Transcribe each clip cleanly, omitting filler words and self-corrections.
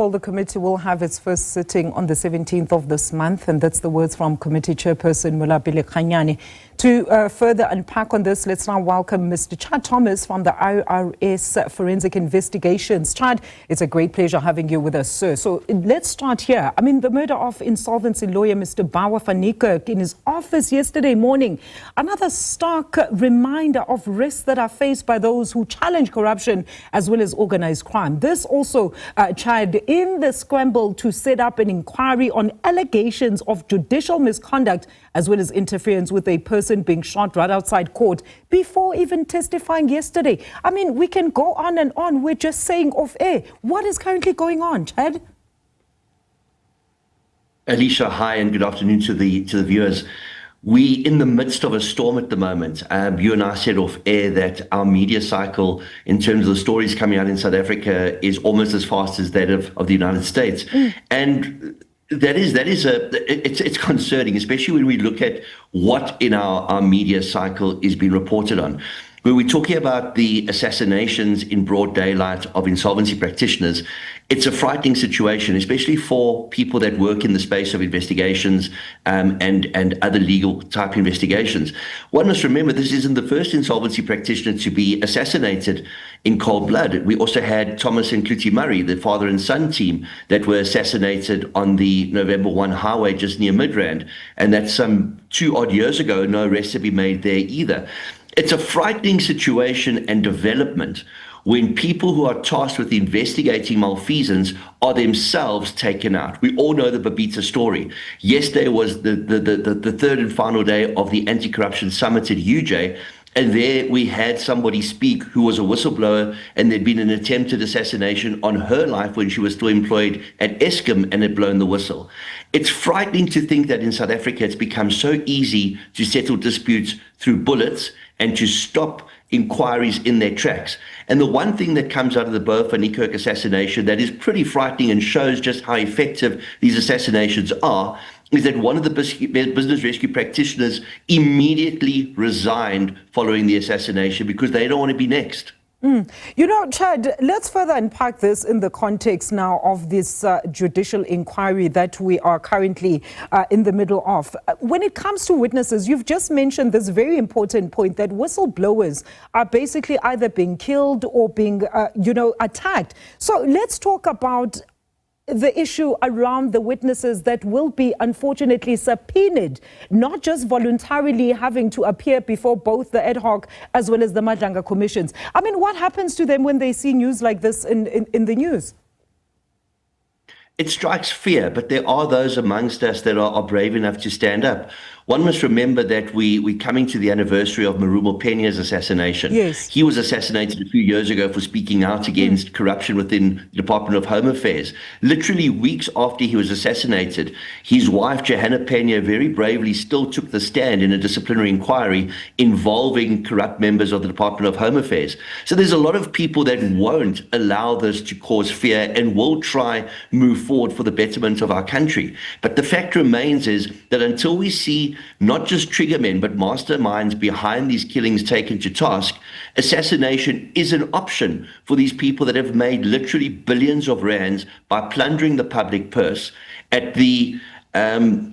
Well, the committee will have its first sitting on the 17th of this month, and that's the words from committee chairperson Molapi Lekganyane. To further unpack on this, let's now welcome Mr. Chad Thomas from the IRS Forensic Investigations. Chad, it's a great pleasure having you with us, sir. So let's start here. I mean, the murder of insolvency lawyer Mr. Bawa van Niekerk in his office yesterday morning, another stark reminder of risks that are faced by those who challenge corruption as well as organized crime. This also, Chad, in the scramble to set up an inquiry on allegations of judicial misconduct as well as interference with a person being shot right outside court before even testifying yesterday. I mean, we can go on and on. We're just saying off air. What is currently going on, Chad? Alicia, hi, and good afternoon to the viewers. We in the midst of a storm at the moment. You and I said off air that our media cycle in terms of the stories coming out in South Africa is almost as fast as that of the United States. And it's concerning, especially when we look at what in our media cycle is being reported on. When we're talking about the assassinations in broad daylight of insolvency practitioners, it's a frightening situation, especially for people that work in the space of investigations and other legal type investigations. One must remember this isn't the first insolvency practitioner to be assassinated in cold blood. We also had Thomas and Kluti Murray, the father and son team, that were assassinated on the November 1 highway just near Midrand. And that's some 2 odd years ago. No arrests have been made there either. It's a frightening situation and development when people who are tasked with investigating malfeasance are themselves taken out. We all know the Babita story. Yesterday was the third and final day of the anti-corruption summit at UJ, and there we had somebody speak who was a whistleblower, and there'd been an attempted assassination on her life when she was still employed at Eskom and had blown the whistle. It's frightening to think that in South Africa it's become so easy to settle disputes through bullets and to stop inquiries in their tracks. And the one thing that comes out of the Bawa van Niekerk assassination that is pretty frightening and shows just how effective these assassinations are is that one of the business rescue practitioners immediately resigned following the assassination because they don't want to be next. You know, Chad, let's further unpack this in the context now of this judicial inquiry that we are currently in the middle of. When it comes to witnesses, you've just mentioned this very important point that whistleblowers are basically either being killed or being, attacked. So let's talk about the issue around the witnesses that will be unfortunately subpoenaed, not just voluntarily having to appear before both the ad hoc as well as the Madlanga commissions. I mean, what happens to them when they see news like this in the news? It strikes fear, but there are those amongst us that are brave enough to stand up. One must remember that we're coming to the anniversary of Marumo Penya's assassination. Yes. He was assassinated a few years ago for speaking out against corruption within the Department of Home Affairs. Literally weeks after he was assassinated, his wife, Johanna Penya, very bravely still took the stand in a disciplinary inquiry involving corrupt members of the Department of Home Affairs. So there's a lot of people that won't allow this to cause fear and will try move forward for the betterment of our country. But the fact remains is that until we see not just triggermen, but masterminds behind these killings taken to task, assassination is an option for these people that have made literally billions of rands by plundering the public purse at the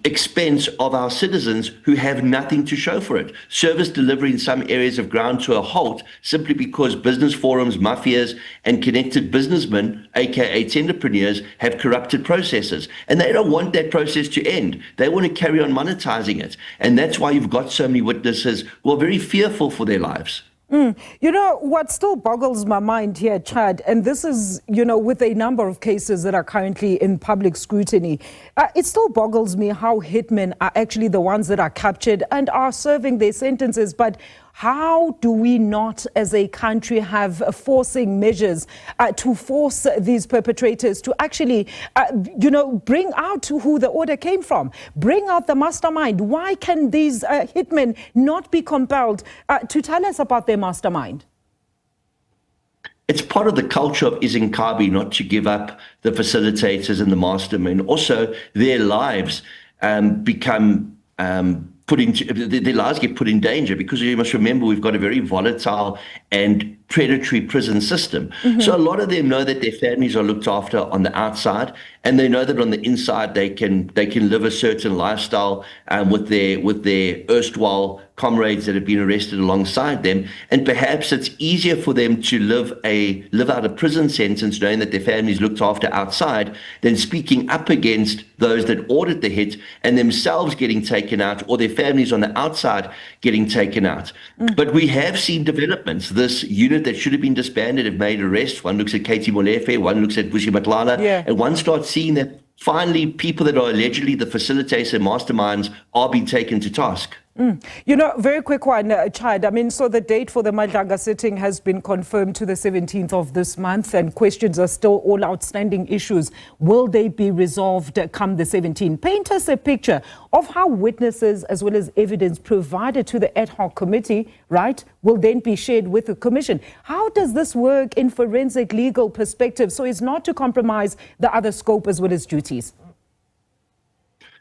expense of our citizens who have nothing to show for it. Service delivery in some areas have ground to a halt simply because business forums, mafias, and connected businessmen, aka tenderpreneurs, have corrupted processes. And they don't want that process to end. They want to carry on monetizing it. And that's why you've got so many witnesses who are very fearful for their lives. You know, what still boggles my mind here, Chad, and this is, with a number of cases that are currently in public scrutiny, it still boggles me how hitmen are actually the ones that are captured and are serving their sentences. But how do we not, as a country, have forcing measures to force these perpetrators to actually, bring out who the order came from, bring out the mastermind? Why can these hitmen not be compelled to tell us about their mastermind? It's part of the culture of Izinkabi not to give up the facilitators and the mastermind. Also, their lives become their lives get put in danger because you must remember we've got a very volatile and predatory prison system. So a lot of them know that their families are looked after on the outside, and they know that on the inside they can live a certain lifestyle with their erstwhile comrades that have been arrested alongside them. And perhaps it's easier for them to live out a prison sentence knowing that their family is looked after outside than speaking up against those that ordered the hit and themselves getting taken out, or their families on the outside getting taken out. But we have seen developments. This unit that should have been disbanded have made arrests. One looks at Katie Molefe, one looks at Vusi Matlala, and one starts seeing that finally people that are allegedly the facilitators and masterminds are being taken to task. You know, very quick one, Chad. I mean, so the date for the Madlaga sitting has been confirmed to the 17th of this month, and questions are still all outstanding issues. Will they be resolved come the 17th? Paint us a picture of how witnesses as well as evidence provided to the ad hoc committee, right, will then be shared with the commission. How does this work in forensic legal perspective so as not to compromise the other scope as well as duties?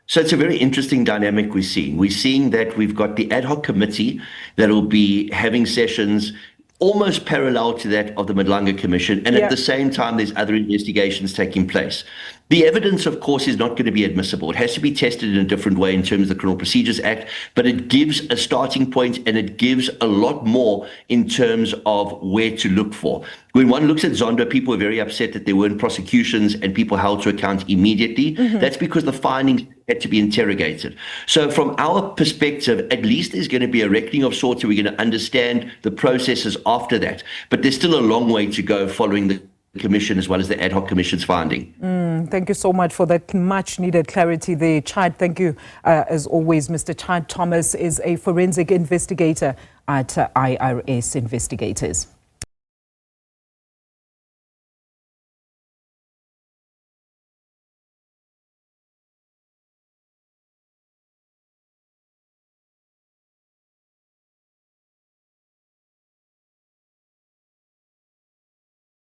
So it's a very interesting dynamic we're seeing. We're seeing that we've got the ad hoc committee that will be having sessions almost parallel to that of the Madlanga Commission, and at the same time there's other investigations taking place. The evidence, of course, is not going to be admissible. It has to be tested in a different way in terms of the Criminal Procedures Act, but it gives a starting point and it gives a lot more in terms of where to look for. When one looks at Zondo, people were very upset that there weren't prosecutions and people held to account immediately. That's because the findings had to be interrogated. So from our perspective, at least there's going to be a reckoning of sorts, and we're going to understand the processes after that. But there's still a long way to go following the Commission as well as the ad hoc Commission's finding. Thank you so much for that much needed clarity there, Chad. Thank you. As always, Mr. Chad Thomas is a forensic investigator at IRS Investigators.